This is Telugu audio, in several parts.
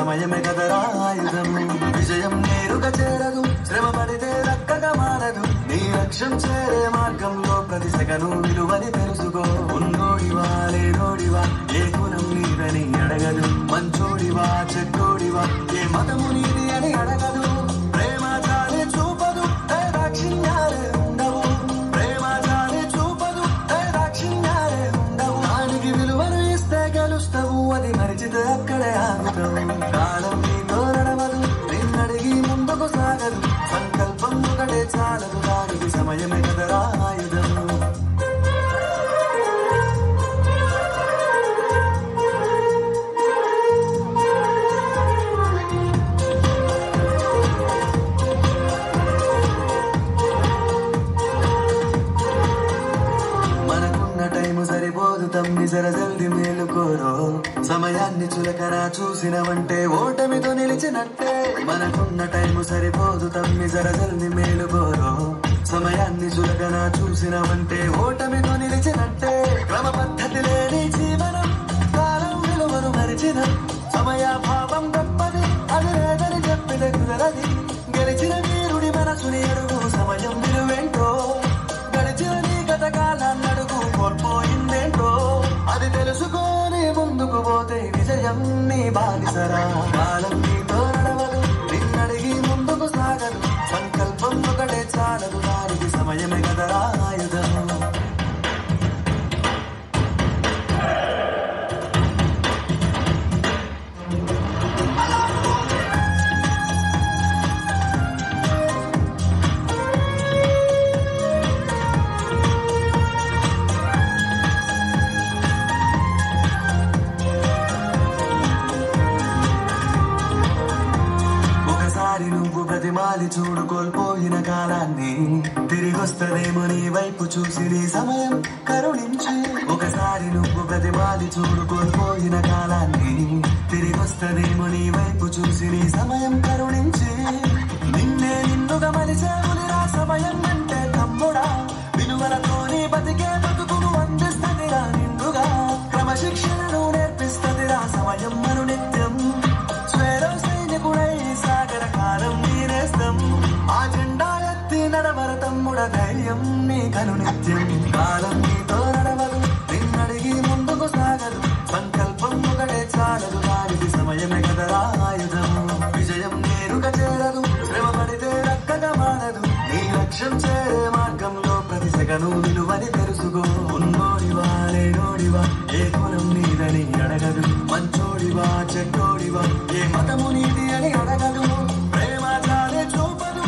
సమయమే కదరా ఆయుధము. విజయం నేరుగా చేరదు, శ్రమ పడితే రక్కగా మారదు. నీ లక్ష్యం చేరే మార్గంలో ప్రతి సెకను విలువని తెలుసుకో. ఉన్నోడివా లేనోడివా ఏ గుణం నీదని అడగదు. మంచోడివా చెడ్డోడివా ఏ మతము నీది అని అడగదు. ప్రేమ చాలే చూపదు దాక్షిణ్యాలే ఉండవు. ప్రేమ చాలే చూపదు దాక్షిణ్యాలే ఉండవు. దానికి విలువను ఇస్తే గెలుస్తావు, అది మరిచితే అక్కడే ఆగుతావు. కాలం నీతో నడవదు, నిన్నడిగి ముందుకు సాగదు. సంకల్పం ఒకటే చాలదు, దానికి సమయమే కదరా ఆయుధము. సరిపోదు తమ్మి జర జల్ది మేలుకోరో. సమయాన్ని చులకన చూసినవంటే ఓటమితో నిలిచినట్టే. మనకున్న టైము సరిపోదు తమ్మి జర జల్ది మేలుకోరో. సమయాన్ని చులకన చూసినవంటే ఓటమితో నిలిచినట్టే. క్రమ పద్ధతి లేని జీవనం కాలం విలువను మరిచిన. సమయాభావం తప్పది, అది లేదని చెప్పితే కుదరది. గెలిచిన వీరుడి మనసుని అడుగు, సమయం విలువేంటో. గడిచిన నీ గత కాలాన్ని అడుగు, కోల్పోయిందేంటో. అది తెలుసుకొని ముందుకు పోతే విజయం నీ బానిసరా. కాలం నీతో నడవదు, నిన్నడిగి ముందుకు సాగదు. సంకల్పం ఒకటే చాలదు, దానికి సమయమే కదరా ఆయుధము. నువ్వు ప్రతిమాలి చూడు కోల్పోయిన కాలాన్ని. తిరిగొస్తదేమో నీ వైపు చూసి నీ సమయం కరుణించి. ఒకసారి నువ్వు ప్రతిమాలి చూడు కోల్పోయిన కాలాన్ని. తిరిగొస్తదేమో నీ వైపు చూసి నీ సమయం కరుణించి. నిన్నే నిన్నుగా మలిసేవులిరా సమయం అంటే తమ్ముడా. విలువలతోని బతికే బతుకును అందిస్తదిరా నిండుగా. క్రమశిక్షణను నేర్పిస్తదిరా సమయం మను నిత్యం. స్వేరో సైనికుడై సాగర కాలం నీరేస్తం. ఆ జెండా ఎత్తి నడవర తమ్ముడ ధైర్యం నీకను నిత్యం. కాలం నీతో నడవదు, నిన్నడిగి ముందుకు సాగదు. సంకల్పం ఒకటే చాలదు, దానికి సమయమే కదరా ఆయుధము. విజయం నేరుగా చేరదు, శ్రమ పడితే రక్కగా మారదు. నీ లక్ష్యం చేరే మార్గంలో ప్రతి సెకను విలువని తెలుసుకో. ఉన్నోడివా లేనోడివా ఏ గుణం నీదని అడగదు. మంచోడివా చెడ్డోడివా ఏ మతము నీది అని అడగదు. ప్రేమ చాలే చూపదు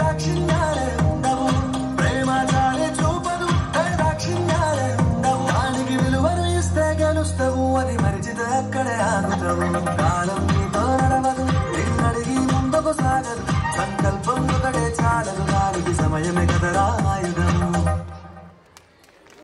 దాక్షిణ్యాలే ఉండవు. ప్రేమ చాలే చూపదు దాక్షిణ్యాలే ఉండవు. దానికి విలువను ఇస్తే గెలుస్తావు, అది మరిచితే అక్కడే ఆగుతావు. కాలం